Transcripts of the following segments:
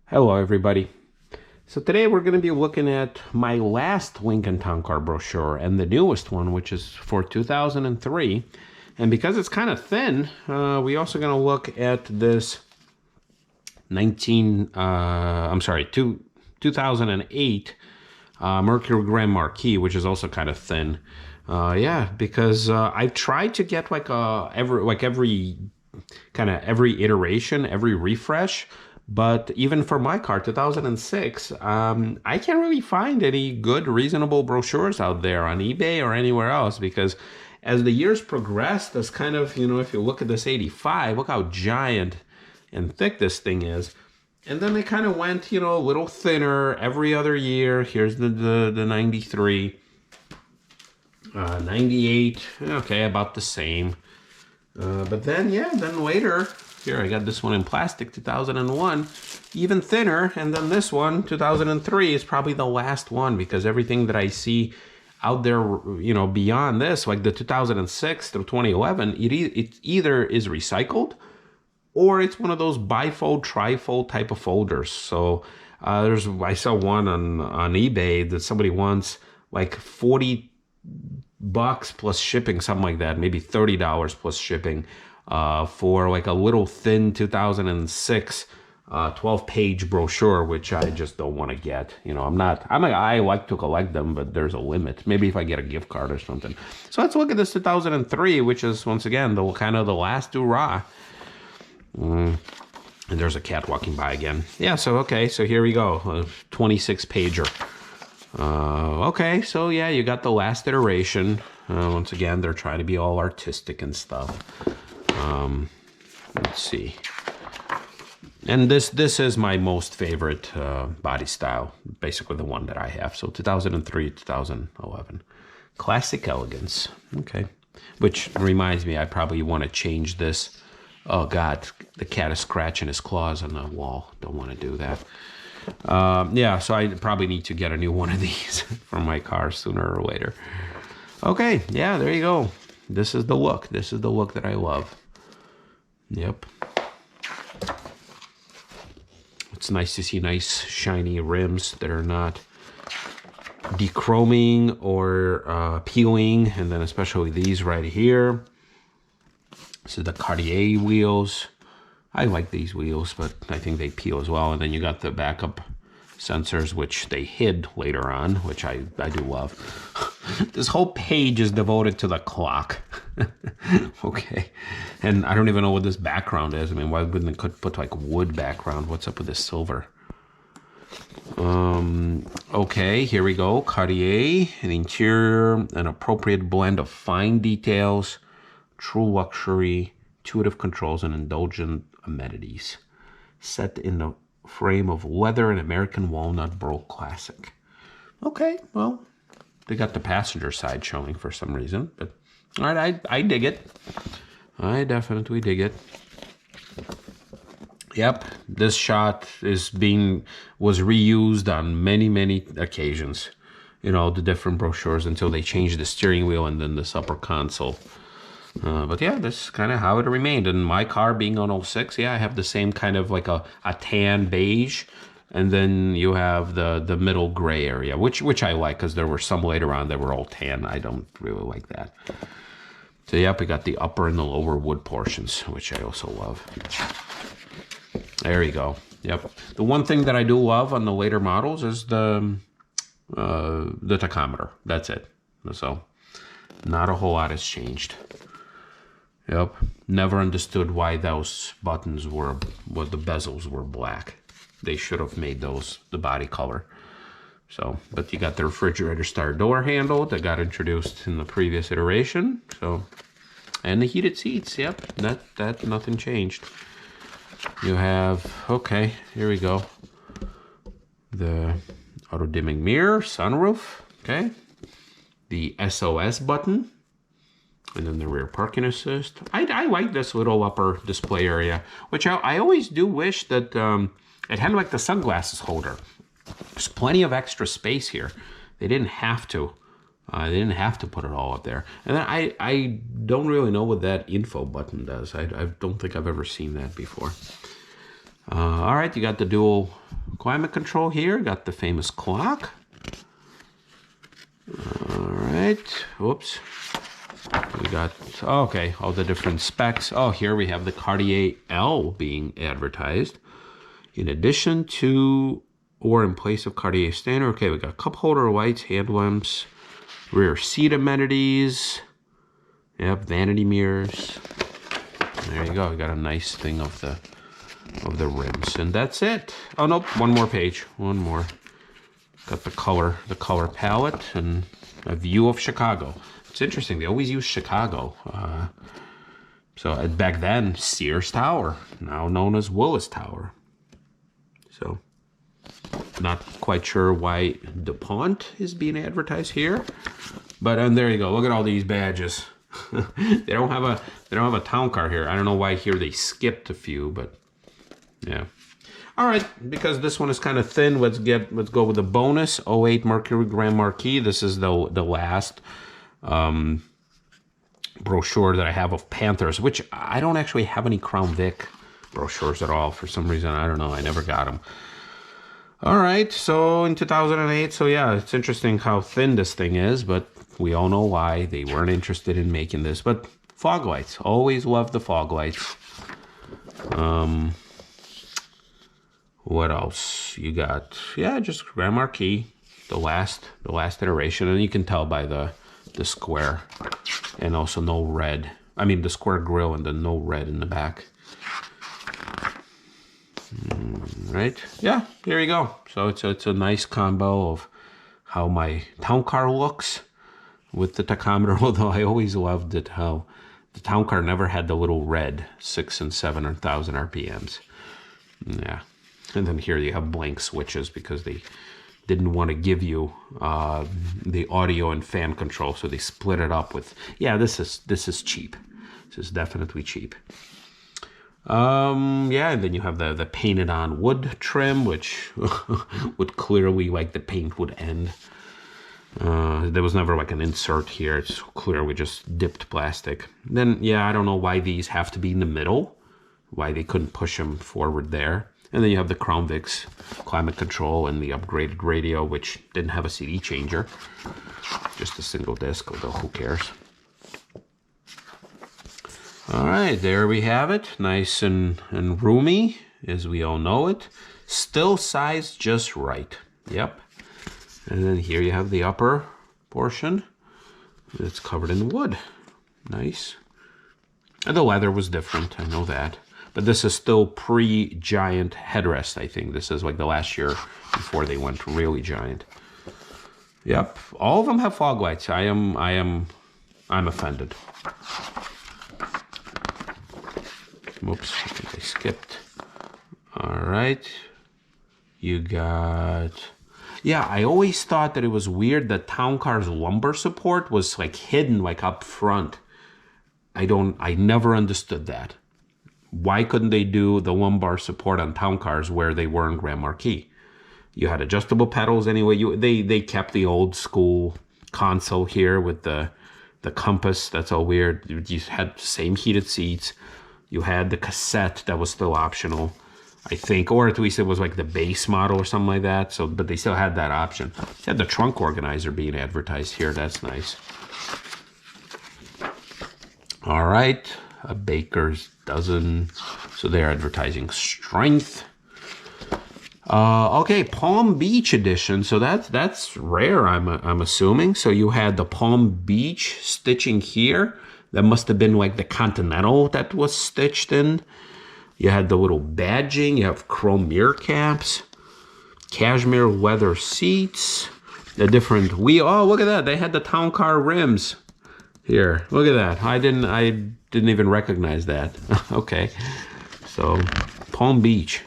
Hello everybody. So today we're going to be looking at my last Lincoln Town Car brochure and the newest one, which is for 2003. And because it's kind of thin, we also going to look at this 2008 Mercury Grand Marquis, which is also kind of thin. Yeah, because I've tried to get every iteration, every refresh. But even for my car, 2006, I can't really find any good, reasonable brochures out there on eBay or anywhere else, because as the years progressed, this kind of, if you look at this 85, look how giant and thick this thing is. And then they kind of went, a little thinner every other year. Here's the 93, 98, okay, about the same. But then, then later, here I got this one in plastic, 2001, even thinner. And then this one, 2003, is probably the last one, because everything that I see out there, beyond this, like the 2006 through 2011, it either is recycled or it's one of those bifold, trifold type of folders. So I saw one on eBay that somebody wants like $40 plus shipping, something like that, maybe $30 plus shipping, for like a little thin 2006 12-page brochure, which I just don't want to get. I like to collect them, but there's a limit. Maybe if I get a gift card or something. So let's look at this 2003, which is once again the kind of the last hurrah. And there's a cat walking by again. Yeah, so okay, so here we go, a 26 pager. Okay, so yeah, you got the last iteration. Once again, they're trying to be all artistic and stuff. Let's see. And this is my most favorite body style, basically the one that I have. So 2003, 2011. Classic elegance. Okay. Which reminds me, I probably want to change this. Oh God, the cat is scratching his claws on the wall. Don't want to do that. Yeah, so I probably need to get a new one of these for my car sooner or later. Okay, yeah, there you go. This is the look. This is the look that I love. Yep. It's nice to see nice shiny rims that are not dechroming or peeling, and then especially these right here. This is the Cartier wheels. I like these wheels, but I think they peel as well. And then you got the backup sensors, which they hid later on, which I do love. This whole page is devoted to the clock. Okay. And I don't even know what this background is. I mean, why wouldn't they put like wood background? What's up with this silver? Okay, here we go. Cartier, an interior, an appropriate blend of fine details, true luxury, intuitive controls, and indulgent amenities. Set in the frame of leather and American walnut burl classic. Okay, well, they got the passenger side showing for some reason, but all right, I dig it. I definitely dig it. Yep, this shot was reused on many occasions. The different brochures until they changed the steering wheel and then this upper console. But yeah, this is kind of how it remained. And my car being on 06, yeah, I have the same kind of like a tan beige. And then you have the middle gray area, which I like, because there were some later on that were all tan. I don't really like that. So yep, we got the upper and the lower wood portions, which I also love. There you go. Yep. The one thing that I do love on the later models is the tachometer. That's it. So not a whole lot has changed. Yep. Never understood why those buttons the bezels were black. They should have made those the body color. So, but you got the refrigerator start door handle that got introduced in the previous iteration. So, and the heated seats. Yep. That nothing changed. You have, okay, here we go. The auto dimming mirror, sunroof. Okay. The SOS button. And then the rear parking assist. I like this little upper display area, which I always do wish that it had like the sunglasses holder. There's plenty of extra space here. They didn't have to They didn't have to put it all up there. And then I don't really know what that info button does. I don't think I've ever seen that before. All right, you got the dual climate control here. Got the famous clock. All right, whoops. We got, okay, all the different specs. Oh, here we have the Cartier L being advertised. In addition to, or in place of Cartier standard. Okay, we got cup holder lights, hand lamps, rear seat amenities. Yep, vanity mirrors. There you go. We got a nice thing of the rims, and that's it. Oh nope, one more page. One more. Got the color palette and a view of Chicago. It's interesting. They always use Chicago. So back then, Sears Tower, now known as Willis Tower. So not quite sure why DuPont is being advertised here, but there you go. Look at all these badges. they don't have a town car here. I don't know why here they skipped a few, but yeah. All right, because this one is kind of thin, let's go with the bonus 08 Mercury Grand Marquis. This is the last brochure that I have of Panthers, which I don't actually have any Crown Vic brochures at all for some reason. I don't know. I never got them. All right, so in 2008, so yeah, it's interesting how thin this thing is, but we all know why they weren't interested in making this. But fog lights, always loved the fog lights. What else you got? Yeah, just Grand Marquis, the last iteration, and you can tell by the square, and also no red. I mean the square grille and the no red in the back. Right? Yeah, here you go. So it's a nice combo of how my town car looks with the tachometer. Although I always loved it how the town car never had the little red 6 and 7 or 1,000 RPMs. Yeah. And then here you have blank switches because they didn't want to give you the audio and fan control, so they split it up with. Yeah, this is cheap. This is definitely cheap. Yeah, and then you have the painted on wood trim, which would clearly, like, the paint would end. There was never like an insert here. It's clearly just dipped plastic. Then, yeah, I don't know why these have to be in the middle, why they couldn't push them forward there. And then you have the Crown Vic's climate control and the upgraded radio, which didn't have a CD changer. Just a single disc, although who cares? All right, there we have it. Nice and roomy, as we all know it. Still sized just right. Yep. And then here you have the upper portion. It's covered in wood. Nice. And the leather was different, I know that. But this is still pre-giant headrest, I think. This is like the last year before they went really giant. Yep, all of them have fog lights. I'm offended. Oops, I think I skipped. All right, you got. Yeah, I always thought that it was weird that Town Car's lumbar support was like hidden, like up front. I never understood that. Why couldn't they do the lumbar support on Town Cars where they were in Grand Marquis? You had adjustable pedals anyway. They kept the old school console here with the compass. That's all weird. You had the same heated seats. You had the cassette that was still optional, I think, or at least it was like the base model or something like that. So, but they still had that option. You had the trunk organizer being advertised here. That's nice. All right, a baker's dozen. So they're advertising strength. Okay, Palm Beach edition. So that's rare, I'm assuming. So you had the Palm Beach stitching here. That must have been like the Continental that was stitched in. You had the little badging. You have chrome mirror caps, cashmere leather seats, the different wheel. Oh, look at that! They had the Town Car rims. Here, look at that. I didn't even recognize that. Okay, so Palm Beach.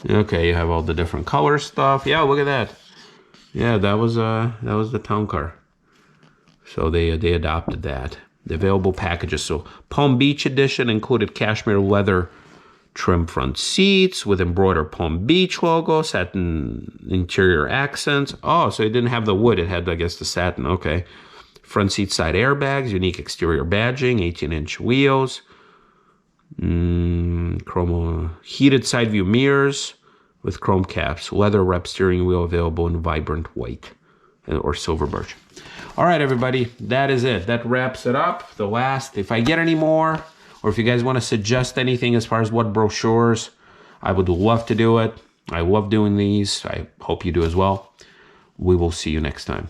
Okay, you have all the different color stuff. Yeah, look at that. Yeah, that was the Town Car. So they adopted that. The available packages. So Palm Beach edition included cashmere leather Trim front seats with embroidered Palm Beach logo, satin interior accents. Oh, so it didn't have the wood. It had, I guess, the satin. Okay. Front seat side airbags, unique exterior badging, 18-inch wheels. Chrome heated side view mirrors with chrome caps. Leather wrap steering wheel available in vibrant white or silver birch. All right, everybody, that is it. That wraps it up. The last, if I get any more, or if you guys want to suggest anything as far as what brochures, I would love to do it. I love doing these. I hope you do as well. We will see you next time.